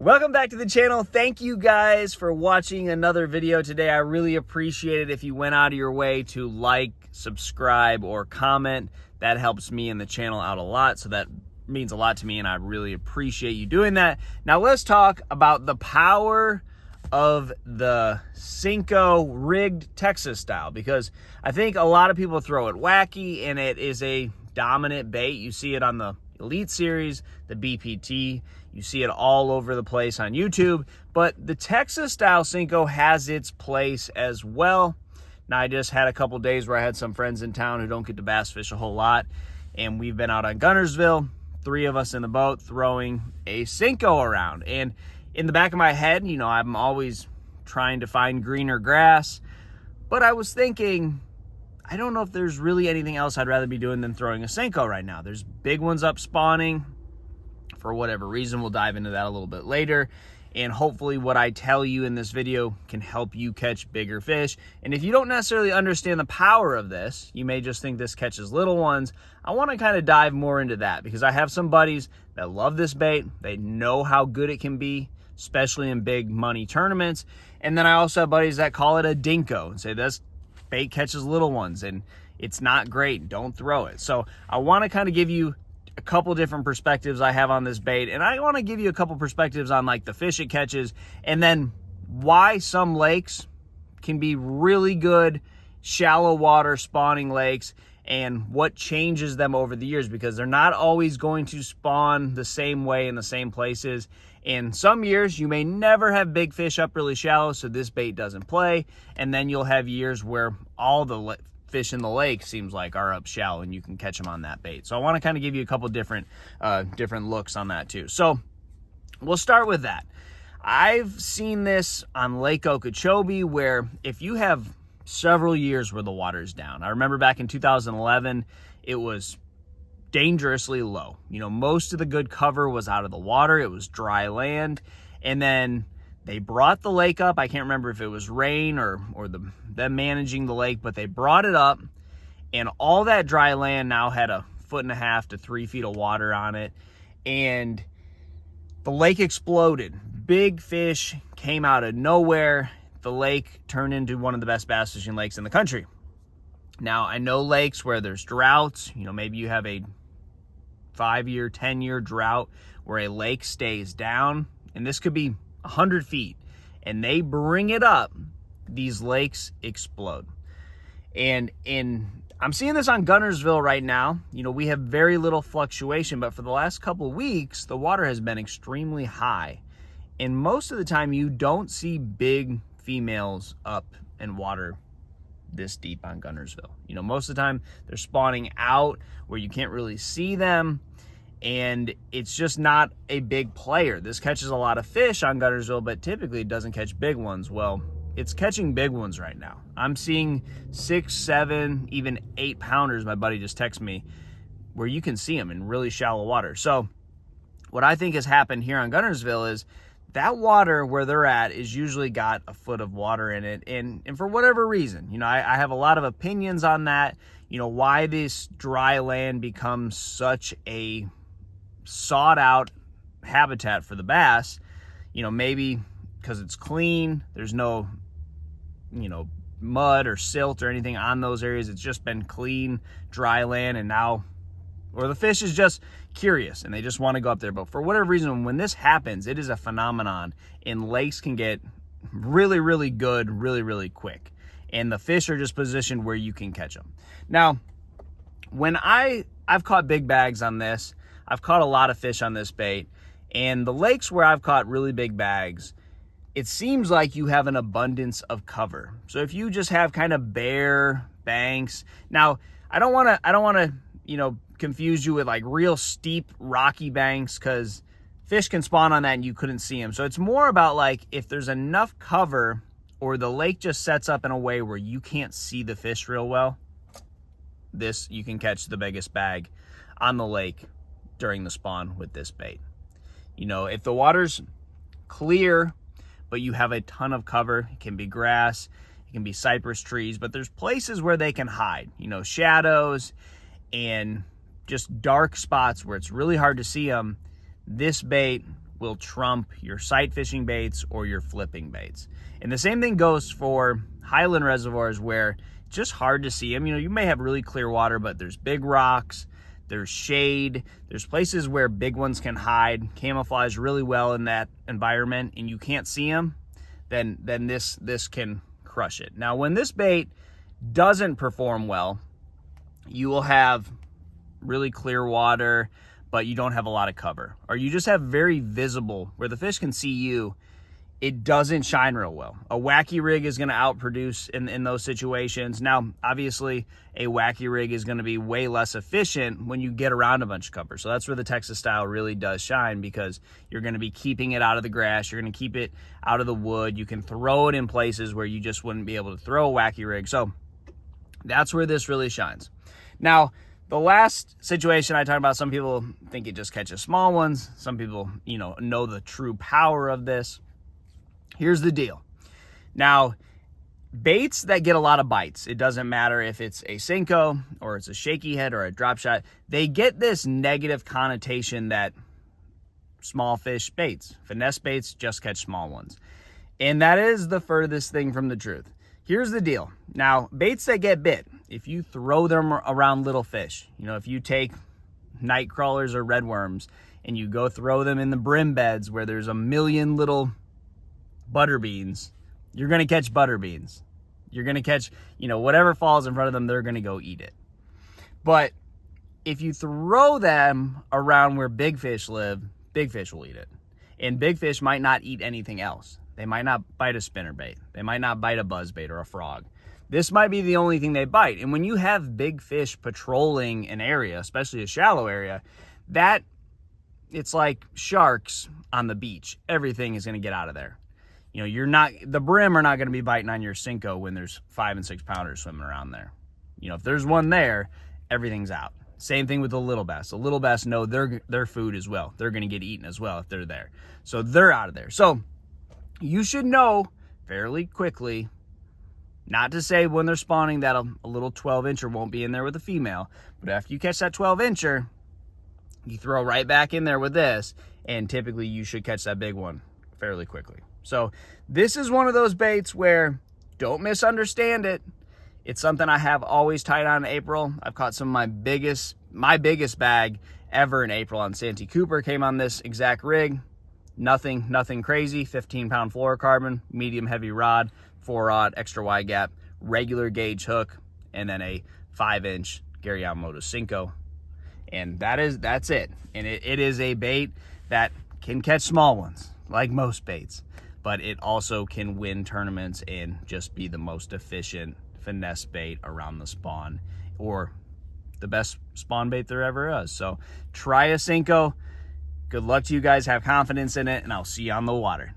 Welcome back to the channel. Thank you guys for watching another video today. I really appreciate it if you went out of your way to like, subscribe, or comment. That helps me and the channel out a lot, so that means a lot to me and I really appreciate you doing that. Now let's talk about the power of the Senko rigged Texas style, because I think a lot of people throw it wacky and it is a dominant bait. You see it on the Elite Series, the BPT, you see it all over the place on YouTube, but the Texas style Senko has its place as well. Now I just had a couple days where I had some friends in town who don't get to bass fish a whole lot, and we've been out on Guntersville, 3 of us in the boat throwing a Senko around. And in the back of my head, you know, I'm always trying to find greener grass, but I was thinking, I don't know if there's really anything else I'd rather be doing than throwing a Senko right now. There's big ones up spawning for whatever reason. We'll dive into that a little bit later. And hopefully what I tell you in this video can help you catch bigger fish. And if you don't necessarily understand the power of this, you may just think this catches little ones. I want to kind of dive more into that because I have some buddies that love this bait. They know how good it can be, especially in big money tournaments. And then I also have buddies that call it a dinko and say this bait catches little ones and it's not great, don't throw it. So I want to kind of give you a couple different perspectives I have on this bait, and I want to give you a couple perspectives on like the fish it catches, and then why some lakes can be really good shallow water spawning lakes and what changes them over the years, because they're not always going to spawn the same way in the same places. In some years you may never have big fish up really shallow, so this bait doesn't play, and then you'll have years where all the fish in the lake seems like are up shallow and you can catch them on that bait. So I want to kind of give you a couple different looks on that too. So we'll start with that. I've seen this on Lake Okeechobee, where if you have several years where the water's down, I remember back in 2011 it was dangerously low. You know, most of the good cover was out of the water, it was dry land, and then they brought the lake up. I can't remember if it was rain or them managing the lake, but they brought it up, and all that dry land now had 1.5 to 3 feet of water on it, and the lake exploded. Big fish came out of nowhere. The lake turned into one of the best bass fishing lakes in the country. Now, I know lakes where there's droughts, you know, maybe you have a 5-year, 10-year drought where a lake stays down, and this could be 100 feet, and they bring it up, these lakes explode. And I'm seeing this on Guntersville right now. You know, we have very little fluctuation, but for the last couple of weeks, the water has been extremely high. And most of the time, you don't see big females up in water this deep on Guntersville. You know, most of the time, they're spawning out where you can't really see them, and it's just not a big player. This catches a lot of fish on Guntersville, but typically it doesn't catch big ones. Well, it's catching big ones right now. I'm seeing 6, 7, even 8 pounders, my buddy just texted me, where you can see them in really shallow water. So what I think has happened here on Guntersville is that water where they're at is usually got a foot of water in it. And for whatever reason, you know, I have a lot of opinions on that, you know, why this dry land becomes such a sought out habitat for the bass. You know, maybe because it's clean, there's no, you know, mud or silt or anything on those areas. It's just been clean, dry land, and now, or the fish is just curious and they just want to go up there. But for whatever reason, when this happens, it is a phenomenon, and lakes can get really, really good really, really quick. And the fish are just positioned where you can catch them. Now, when I've caught big bags on this, I've caught a lot of fish on this bait, and the lakes where I've caught really big bags, it seems like you have an abundance of cover. So if you just have kind of bare banks, now I don't want to, you know, confuse you with like real steep rocky banks, because fish can spawn on that and you couldn't see them. So it's more about like if there's enough cover, or the lake just sets up in a way where you can't see the fish real well, this, you can catch the biggest bag on the lake during the spawn with this bait. You know, if the water's clear, but you have a ton of cover, it can be grass, it can be cypress trees, but there's places where they can hide, you know, shadows and just dark spots where it's really hard to see them. This bait will trump your sight fishing baits or your flipping baits. And the same thing goes for highland reservoirs where it's just hard to see them. You may have really clear water, but there's big rocks, there's shade, there's places where big ones can hide, camouflage really well in that environment, and you can't see them, then this can crush it. Now, when this bait doesn't perform well, you will have really clear water, but you don't have a lot of cover, or you just have very visible where the fish can see you. It doesn't shine real well. A wacky rig is going to outproduce in those situations. Now, obviously, a wacky rig is going to be way less efficient when you get around a bunch of cover. So that's where the Texas style really does shine, because you're going to be keeping it out of the grass. You're going to keep it out of the wood. You can throw it in places where you just wouldn't be able to throw a wacky rig. So that's where this really shines. Now, the last situation I talked about, some people think it just catches small ones. Some people, know the true power of this. Here's the deal. Now, baits that get a lot of bites, it doesn't matter if it's a Senko or it's a shaky head or a drop shot, they get this negative connotation that small fish baits, finesse baits, just catch small ones. And that is the furthest thing from the truth. Here's the deal. Now, baits that get bit, if you throw them around little fish, if you take night crawlers or red worms and you go throw them in the brim beds where there's a million little butter beans, you're going to catch butter beans. You're going to catch, whatever falls in front of them, they're going to go eat it. But if you throw them around where big fish live, big fish will eat it. And big fish might not eat anything else. They might not bite a spinnerbait. They might not bite a buzzbait or a frog. This might be the only thing they bite. And when you have big fish patrolling an area, especially a shallow area, it's like sharks on the beach. Everything is going to get out of there. The brim are not going to be biting on your Senko when there's 5 and 6 pounders swimming around there. If there's one there, everything's out. Same thing with the little bass. The little bass know their food as well. They're going to get eaten as well if they're there. So they're out of there. So you should know fairly quickly, not to say when they're spawning that a little 12-incher won't be in there with a female, but after you catch that 12-incher, you throw right back in there with this, and typically you should catch that big one fairly quickly. So this is one of those baits where, don't misunderstand it. It's something I have always tied on in April. I've caught some of my biggest bag ever in April on Santee Cooper came on this exact rig. Nothing crazy. 15-pound fluorocarbon, medium heavy rod, 4-aught, extra wide gap, regular gauge hook, and then a 5-inch Gary Yamamoto Senko. And that's it. And it is a bait that can catch small ones, like most baits, but it also can win tournaments and just be the most efficient finesse bait around the spawn, or the best spawn bait there ever is. So try a Senko. Good luck to you guys. Have confidence in it, and I'll see you on the water.